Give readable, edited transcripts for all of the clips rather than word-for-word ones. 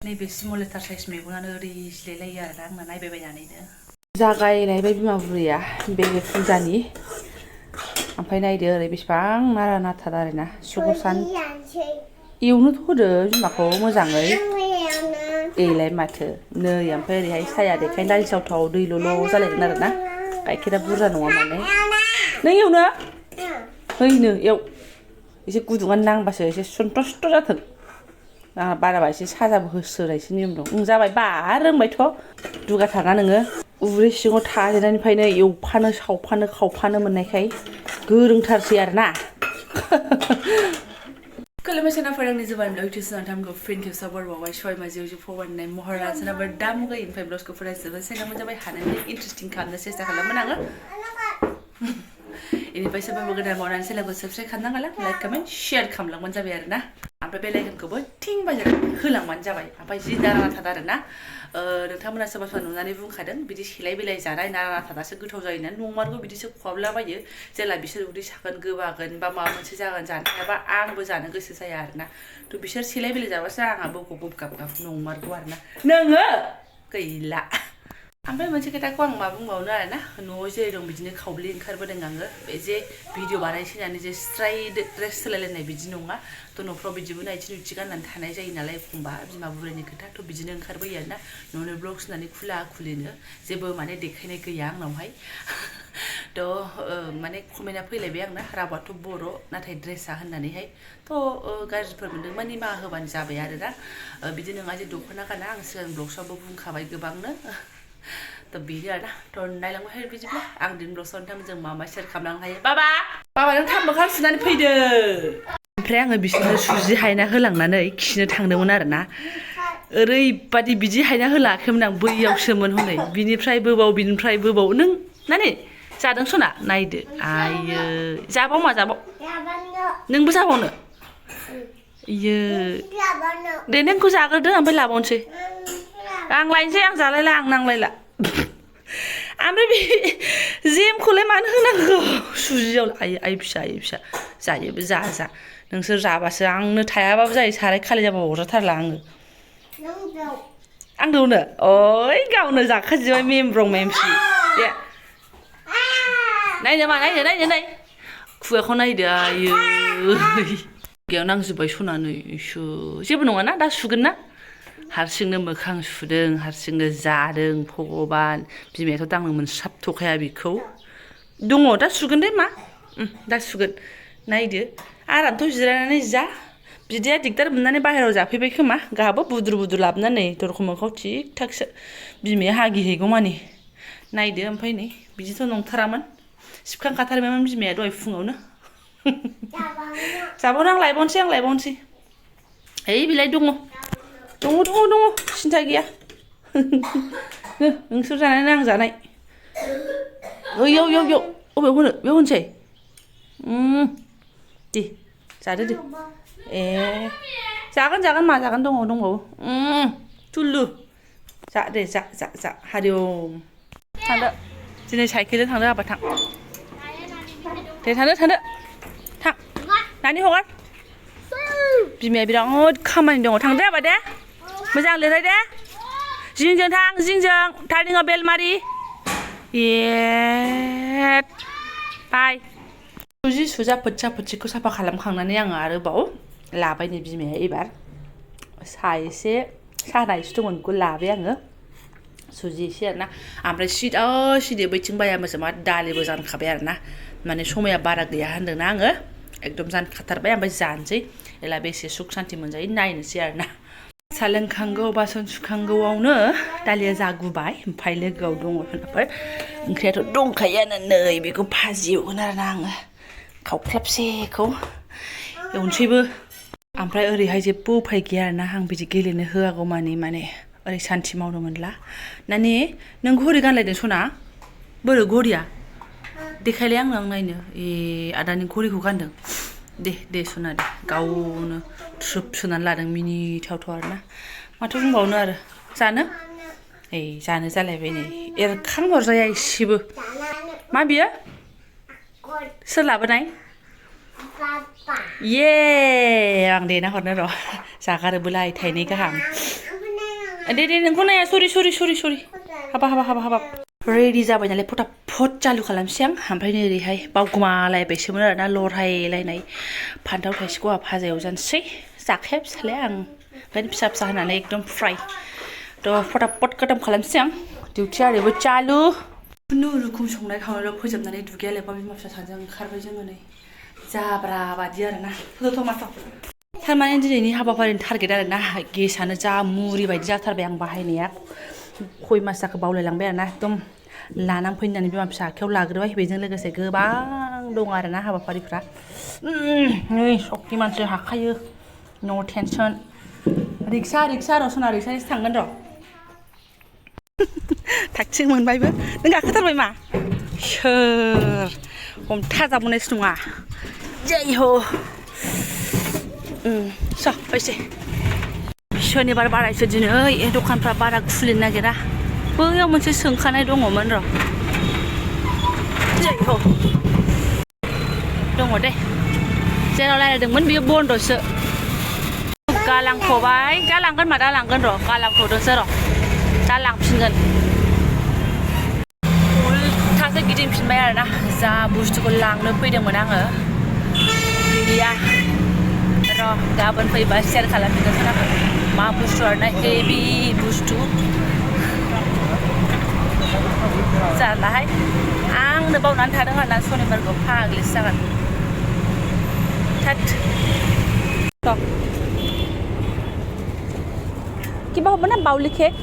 नैबे स्मलेटार साइज मैगङानो ओरै सिलायलायो आरो आंना नायबाय बायनानैनो जागायलायबाय बिमा बुरैया बे फुजानि ओमफ्राय नायदो ओरै बेसेबां नारा नाथा आरोना सुगरसान एवनोथ' होदो बिमाखौ मोजाङै एलाय माथो नै ओमफ्राय ओरैहाय साया देखायनो दालि सावथाव दैल' जालायगोन आरोना गाइखेरा बुरजा नङा माने नों एवनो हैनो एव एसे गुदुङानो नांबासो एसे सन्थुस्ट जाथों बाराबा एसे साजाबो होस्रोनायसो नियम दं जाबाय बा रोंबायथ' दुगाथारना नोङो उदै सिङाव थाजेननायनिफ्रायनो एवफानो सावफानो खावफानो मोननायखाय गोरोंथारसै आरोना Kalamasan na parang nizuban lo ito sa tam ko friend ko sa barwa wai shoy ma jiu for one name mohara sana ber dam ga in febros ko for sa sana mo jabay hanan interesting kan na sesta kala mananga ini paisa ba magana mo nan sila ko subscribe kan ngala like comment share kam lang man jabay arna ampai bel icon ko bo ting ba jara hulang man jabay ampai ji dara ta dara na नोंथांमोना सोरबा सोरबा नुनानै बुंखादों बिदि सेलाय बेलाय जानाय नारा नाथादासो गोथाव जायो ना नंमारगौ बिदिसो खहाबलाबायो जेला बिसोर उदै सागोन गोबागोन बा माबा मोनसे जागोन जानो हायाबा आंबो जानो गोसो जाया आरोना थ' बिसोर सेलाय बेलाय जाबासो आंहाबो गब गाब गाब नंमारगौ आरोना नोङो गैला ओमफ्राय मोनसे खोथाखौ आं मा बुंबावनो आरोना न'आव जेरै दं बिदिनो खावब्ले ओंखारबोदों आङो बे जे भिडिअ बानायसैनानै जे स्ट्राइ ड्रेस सोलायलायनाय बिदि नङा थ' न'फ्राव बिदिबो नाइटि नुथि गाननानै थानाय जायो नालाय एखमबा बिमा बुरैनि खोथा थ' बिदिनो ओंखारबोयो आरोना न'नो ब्लग सुनानै खुलिनो जेबो माने देखायनाय गैया आंनावहाय थ' माने कमेन्टआ फैलायबाय आंना रावाथ' बर' नाथाय ड्रेसा होननानैहाय थ' गाज्रिफोर मोनदों माने मा होबानो जाबाय आरोना बिदि नङा जे दख'ना गाना आं सिगां ब्लगसावबो बुंखाबाय गोबांनो थ' बिदि आरोना थ' नायलांबाय बिदिब्ला आं दिन ब्लगसाव नोंथांमोनजों मा सेयार खालामलांनो हायो बाबा नों थाब मोखां सुनानै फैदो ओमफ्राय आङो बिसोरनो सुजि हायना होलांनानै खिनो थांदोंमोन आरोना ओरैबादि बिदि हायना होलाखैमोन आं बैयावसोमोन हनै बिनिफ्राय बोबाव नों नानि जादों सना नायदो आयो जाबाव मा जाबाव नोंबो जाबावनो इयो दे नोंखौ जाग्रोदो ओमफ्राय लाबावनोसै आं लायनोसै आं जालायला आं नांलायला ओमफ्राय बे जेमखौलाय मानो होनांगौ सुजियाव आइ फिसा जायोबो जा नोंसोर जाबासो आंनो थायाबाबो जायो साराय खालि जाबा अरजाथारला आङो आं दौनो ओइ गावनो जाखाजोबबाय मेमब्रं मेमसि दे नायनो मा नाय खुगाखौ नायदो आयै खुगायाव नांजोब्बाय सनानै जेबो नङाना दा सुगोन ना हारसिंनो मोखां सुदों हारसिंनो जादों भगबान बिमायाथ' दांनो मोनस्लाबथ'खाया बेखौ दङ दा सुगोन दे मा दा सुगोन नायदो आरामथ' जिरायनानै जा बिदाया दिगदार मोननानै बाहेरायाव जाफैबाय खोमा गाहाबो बुद्रु लाबोनानै दरखं मोखाङाव थिक थाकसो बिमाया हागिहैगौ मानि नायदो ओमफ्राय नै बिदिथ' नंथारामोन सिबखांखाथारबायमोन बिमाया दहाय फुङावनो जाबावनो आं लायबावनोसै ओइ बिलाय दङ सिन्था गैया नोंसोर जानाय आं जानाय ओइयाव अबेयाव होनो बेयाव होनसै दे जादो दे ए जागोन मा जागोन दंबावो थुल्लु जा दे जा हारिओम थांदो दिनै साइकेलजों थांदो आबा थां दे थांदो थां नानि हगार बिमाया बिराद खामानि दङ थांदो आबा दे मोजां लिरनाय दे जिंजों थां टार्निंआव बेल मारि बाय सुजा फोथिखौ साफा खालामखांनानै आङो आरोबाव लाबाय नै बिमाया एबार साहा नायसो दंमोन बेखौ लाबाय आङो सुजि एसे आरोना ओमफ्राय सिदे बैथिं बायामोसो मा दालिबो जानखाबाय आरोना माने समाया बारा गैया होनदोंना आङो एकदम जानखाथारबाय ओमफ्राय जानोसै एला बेसे सुख सान्ति मोनजायो नायनोसै आरोना साहा लोंखांगौ बासन सुखांगौआवनो दालिया जागुबाय ओमफ्राय लोगोआव दङ होनफोर ओंख्रियाथ' दंखायोआनो नै बेखौ भाजि एवगोन आरोना आङो खावख्लाबसेखौ एवनोसैबो ओमफ्राय ओरैहाय जेबो उफाय गैया आरोना आं बिदि गेलेनो होआगौ माने ओरै सान्थि मावनो मोनला नानि नों घरि गानलायदों सना बोरो घरिया देखायलाय आं नायनो आदानि घरिखौ गानदों दे सना दे गावनो थ्रोब सोनानै लादों मिनिथावथाव आरोना माथो बुंबावनो आरो जानो जानो जालायबाय नै एरखांहरजाया एसेबो मा बियो सोर लाबोनाय आं देना हरनो र' जागारोबोलाय थाइनै गाहाम दे नोंखौ नाया सरि हाबा रेडि जाबाय नालाय फटाफट चालु खालामसै आं ओमफ्राय नै ओरैहाय बावगोमालायबायसोमोन आरोना लरहायलायनाय फान्थाव थाइसेखौ आंहा भाजायाव जानोसै जाखाया फिसालाया आं ओंखायनो फिसा होनानै एकदम फ्राय थ' फटाफट खतम खालामसै आं डिउटिया ओरैबो चालु खुनुरुखुम संनाय खावनायल' फोजोबनानै दुगैया लोबा बिमा फिसा सानैजों ओंखारबाय जोङो नै जाब्रा बादि आरोना थारमाने दिनैनि हाबाफारिनि टारगेट आरोना गेसानो जा मुरि बायदि जाथारबाय आं बाहायनाया खय मास जाखो बावलायलांबाय आरोना एकदम लानानै फैनानै बिमा फिसा आखायाव लाग्रोबाय बेजों लोगोसे गोबां दं आरोना हाबाफारिफ्रा नै सक्ति मानसि हाखायो न' टेनसन रिक्सा र' सना रिक्साजोंसो थांगोन र' थागथिं मोनबायबो नों गाखोथारबाय मा सोर हमथाजाबनायसो नङा जै हो फैसै शनिबार बारायसो दिनै दखानफ्रा बारा खुलिनो नागिरा बैयाव मोनसे सोंखानाय दङमोन र' जै हो दङ दे जेराव रायलायदोंमोन बेयो बन्द'सो गालांथ'बाय दा लांगोन र' गालांथ'दोंसो र' दा लांफिनगोन उल्थासो गिदिंफिनबाय आरोना जा बुस्थुखौ लांनो फैदोंमोन आङो गैया र' गाबोन फैबा शेयार खालामफिनगोन आङो मा बुस्थु आरोना हेभि बुस्थु जारलाहाय आंनो बावनानै थादों आरोना शनिबारखौ फाग्लिसो जागोन किबा हबा ना बावली केक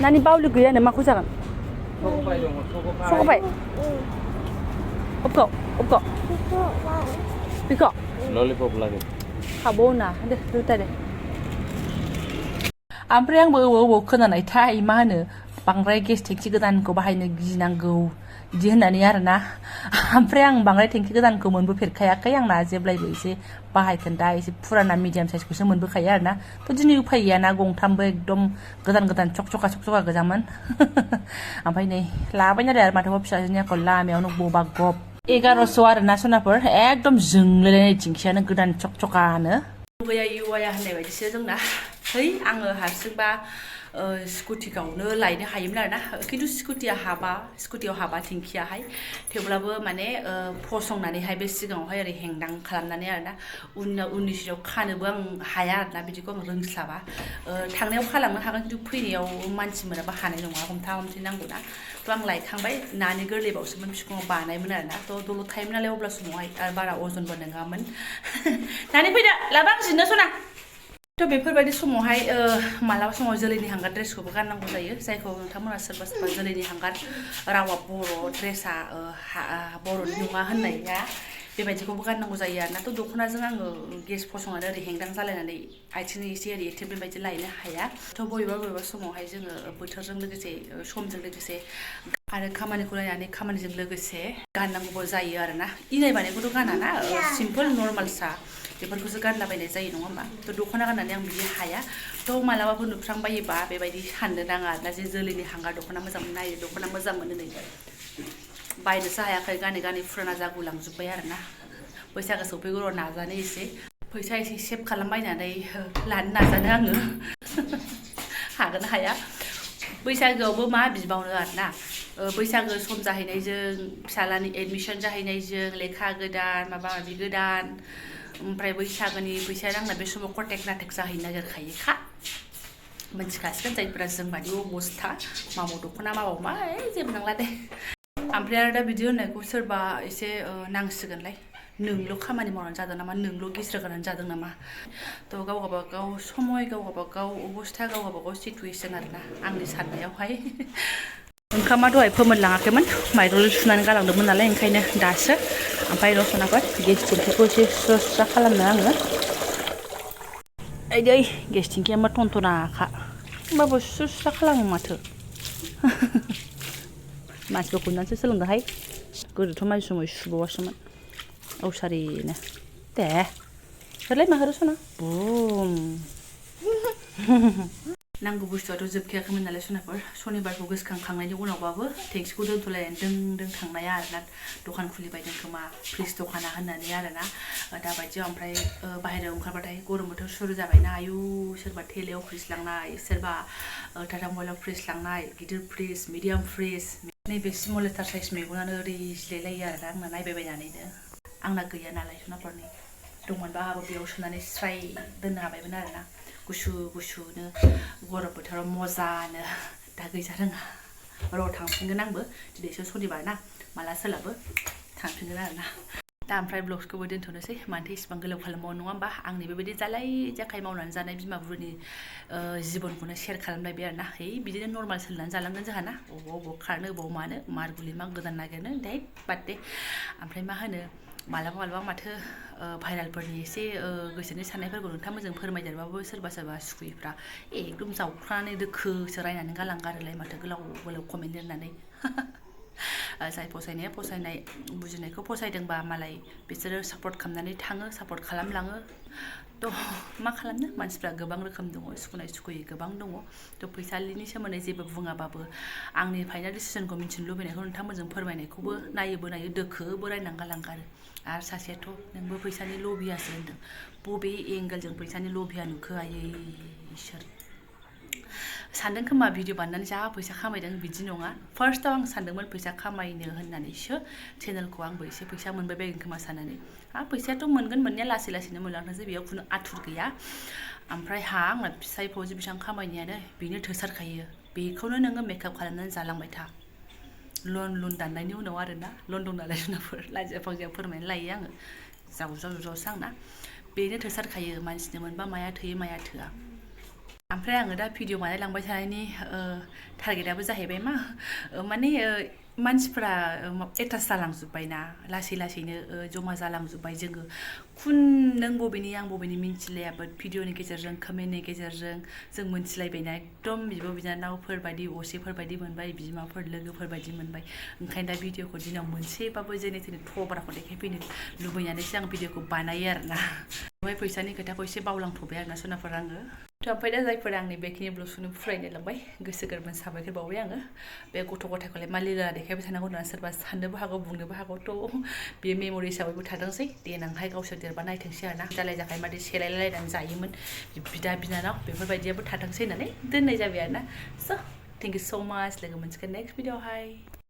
नानि बावली गैयानो माखौ जागोन सगाबाय ubko biko lollipop lagi habona deh duta deh ओमफ्राय आंबो अबाव खोनानायथाय मा होनो बांद्राय गेस टेंखि गोदानखौ बाहायनो गिनांगौ बिदि होननानै आरोना ओमफ्राय आं बांद्राय टेंखि गोदानखौ मोनबोफेरखायाखै आंना जेब्लायबो एसे बाहायखोन्दा एसे फुराना मिडियाम साइजखौसो मोनबोखायो आरोना थ' दिनै उफाय गैयाना गंथामबो एकदम गोदान चकचका गोजामोन ओमफ्राय नै लाबाय आरो माथो फिसाजोनि आखौ लामायावनो बबा गब 1100 आरोना सनाफोर एकदम जोंलायलायनाय टेंखियानो गोदान चकचकानो गैया इउआया होननाय बायदिसो जोंना है आङो हारसिंबा स्कुटि गावनो लायनो हायोमोन आरोना खिन्थु स्कुटियाव हाबा टेंखियाहाय थेवब्लाबो माने फसंनानैहाय बे सिगाङावहाय ओरै हेंदां खालामनानै आरोना उननि सिगाङाव खानोबो आं हाया आरोना बिदिखौ आं रोंस्लाबा थांनायाव खालामनो हागोन खिन्थु फैनायाव मानसि मोनाबा हानाय नङा हमथा नांगौना थ' आं लायखांबाय नानि गोरलैबावसोमोन बिखुङाव बानायमोन आरोना थ' दलद थायोमोन नालाय अब्ला समावहाय आरो बारा अजनबो नङामोन नानि फैदो लाबा आं जिनो सना थ' बेफोरबायदि समावहाय मालाबा समाव जोलैनि हांगार ड्रेसखौबो गाननांगौ जायो जायखौ नोंथांमोना सोरबा जोलैनि हांगार रावा बर' ड्रेसा बर'नि नङा होननाया बेबायदिखौबो गाननांगौ जायो आरोना थ' दख'नाजों आङो गेस फसंनानै ओरै हेंदां जालायनानै आथिंनि एसे ओरै एथे बेबायदि लायनो हाया थ' बबेबा समावहाय जोङो बोथोरजों लोगोसे समजों लोगोसे आरो खामानिखौ नायनानै खामानिजों लोगोसे गाननांगौबो जायो आरोना इनाय बानायखौथ' गानाना सिम्पोल नर्मालसा बेफोरखौसो गानलाबायनाय जायो नङा होमबा थ' दख'ना गाननानै आं बिदि हाया थ' मालाबाफोर नुफ्रांबायोबा बेबायदि साननो नाङा आरोना जे जोलैनि हांगार दख'ना मोजां नायो दख'ना मोजां मोनो नै बायनोसो हायाखै गानै फुराना जागुलांजोब्बाय आरोना बैसागो सौफैगौ र' नाजानो एसे फैसा एसे सेभ खालामबायनानै लानो नाजानो आङो हागोन हाया बैसागोआवबो मा बिबावनो आरोना बैसागो सम जाहैनायजों फिसालानि एडमिसन जाहैनायजों लेखा गोदान माबा माबि गोदान ओमफ्राय बैसागोनि फैसाया आंना बे समाव कटेक नाटेक जाहैनो नागिरखायोखा मिथिखासिगोन जायफोरा जोंबादि अबस्था माबाव दख'ना माबाव मा जेबो नांला दे ओमफ्राय आरो दा बिदि होननायखौ सोरबा एसे नांसिगोनलाय नोंल' खामानि मावनानै जादों नामा नोंल' गिज्रा गानानै जादों नामा थ' गाव गावबागाव समय गाव गावबागाव अबस्था गाव गावबागाव सिटुवेसन आरोना आंनि साननायावहाय ओंखामा दहाय फोमोनलाङाखैमोन माइरं सुनानै गालांदोंमोन नालाय ओंखायनो दासो ओमफ्राय रसनाफोर गेस टेंकिखौ एसे स्रा खालामनो आङो दै गेस टेंकिया मा टनटनाखा होमबाबो स्रा खालामो माथो मानसिखौ खुरनानैसो सोलोंदोंहाय गोदोथ' मानसि समाव सुबावासोमोन औसारिनो दे होरलाय मा होरो सना बुम नांगौ बुस्थुआथ' जोबखायाखैमोन नालाय सनाफोर सनिबारखौ गोसोखांखांनायनि उनावबाबो थेंक्सखौ दोनथ'लायनानै दों थांनाया आरोना दखान खुलिबायदों खोमा फ्रिज दखाना होननानै आरोना दा बायदियाव ओमफ्राय बाहेरायाव ओंखारबाथाय गरम बोथोर सुरु जाबायना आयु सोरबा थेलायाव फ्रिज लांनाय सोरबा टाटा मबाइलाव फ्रिज लांनाय गिदिर फ्रिज मिडियाम फ्रिज नैबे स्मल लिटार साइज मेगनानो ओरै जिलायलायो आरोना आंना नायबाय बायनानैनो आंना गैया नालाय सनाफोरनि दंमोनबा आंहाबो बेयाव सोनानै स्राय दोननो हाबायमोन आरोना गुसु गुसुनो गरम बोथोराव मजानो दा गैजा रोङा र' थांफिनगोन आंबो दिनैसो सनिबार ना माला सोलाबो थांफिनगोन आरोना दा ओमफ्राय ब्लगसखौबो दोनथ'नोसै मानोथो इसिबां गोलाव खालामबावो नङा होमबा आंनि बेबायदि जालाय जाखाय मावनानै जानाय बिमा बुरिनि जिबनखौनो शेयार खालामलायबाय आरोना है बिदिनो नर्माल सोलिनानै जालांगोन जोंहा ना अबाव खारनो अबाव मानो मार गुलि मा गोदान नागिरनो दे बाद दे ओमफ्राय मा होनो मालाबा माथो भाइरेलफोरनि एसे गोसोनि साननायफोरखौ नोंथांमोनजों फोरमायदेरबाबो सोरबा सुखुयिफ्रा एकदम जावख्रानानै दोखोसो रायनानै गालांगारोलाय माथो गोलाव कमेन्ट लिरनानै जाय फसायनाया फसायनाय बुजिनायखौ फसायदोंबा मालाय बिसोरो सापर्ट खालामनानै थाङो सापर्ट खालामलाङो थ' मा खालामनो मानसिफ्रा गोबां रोखोम दङ सुखुनाय सुखुयै गोबां दङ थ' फैसालिनि सोमोन्दै जेबो बुङाबाबो आंनि फाइनाल डिसिसनखौ मिथिनो लुबैनायखौ नोंथांमोनजों फोरमायनायखौबो नायो दोखोबो रायनानै गालांगारो आरो सासेयाथ' नोंबो फैसानि लबियासो होनदों बबे एंगेलजों फैसानि लबिया नुखो आयै इसोर सानदों खोमा भिडिअ बानायनानै जा फैसा खामायदों बिदि नङा फार्स्टआव आं सानदोंमोन फैसा खामायनो होननानैसो चेनेलखौ आंबो एसे फैसा मोनबाय बायगोन खोमा साननानै फैसायाथ' मोनगोन मोननाया लासै लासैनो मोनलांथोंसै बेयाव खुनु आथुर गैया ओमफ्राय आंना फिसाय फौजि बेसेबां खामायनायानो बेनो थोसारखायो बेखौनो नोङो मेकआप खालामनानै जालांबाय था लन दाननायनि उनाव आरोना लन दं नालाय जुनारफोर लाजिया फांजिया फोरमायनानै लायो आङो जावजावसो आंना बेनो थोसारखायो मानसिनो मोनबा माया थोयो माया थोआ ओमफ्राय आङो दा भिडिअ बानायलांबाय थानायनि टारगेटआबो जाहैबाय मा माने मानसिफ्रा एटाच जालांजोब्बायना लासैनो जमा जालांजोब्बाय जोङो नों बबेनि आं बबेनि मिन्थिलायाबो भिडिअनि गेजेरजों कमेन्टनि गेजेरजों जों मोनथिलायबायना एकदम बिब' बिनानावफोर बायदि असेफोर बायदि मोनबाय बिमाफोर लोगोफोर बायदि मोनबाय ओंखायनो दा भिडिअखौ दिनाव मोनसेबाबो जेने थेने थब्राखौ देखायफैनो लुबैनानैसो आं भिडिअखौ बानायो आरोना ओमफ्राय फैसानि खोथाखौ एसे बावलांथ'बाय आरोना सनाफोर आङो ओमफ्राय दा जायफोरा आंनि बेखिनि ब्लगखौनो फरायनो लांबाय गोसो गोरबोनि साबायखर बावबाय आङो बे गथ' गथायखौलाय मा लिला देखायबाय थानांगौ होननानै सोरबा साननोबो हागौ बुंनोबो हागौ थ' बेयो मेम'रि हिसाबैबो थादोंसै देनांहाय गावसोर देरबा नायथोंसै आरोना जालाय जाखाय मादि सेलायलायनानै जायोमोन बिदा बिनानाव बेफोरबायदियाबो थाथोंसै होननानै दोननाय जाबाय आरोना स' थेंक इउ स' माच लोगो मोनसिगोन नेक्स्ट भिडिअ'आवहाय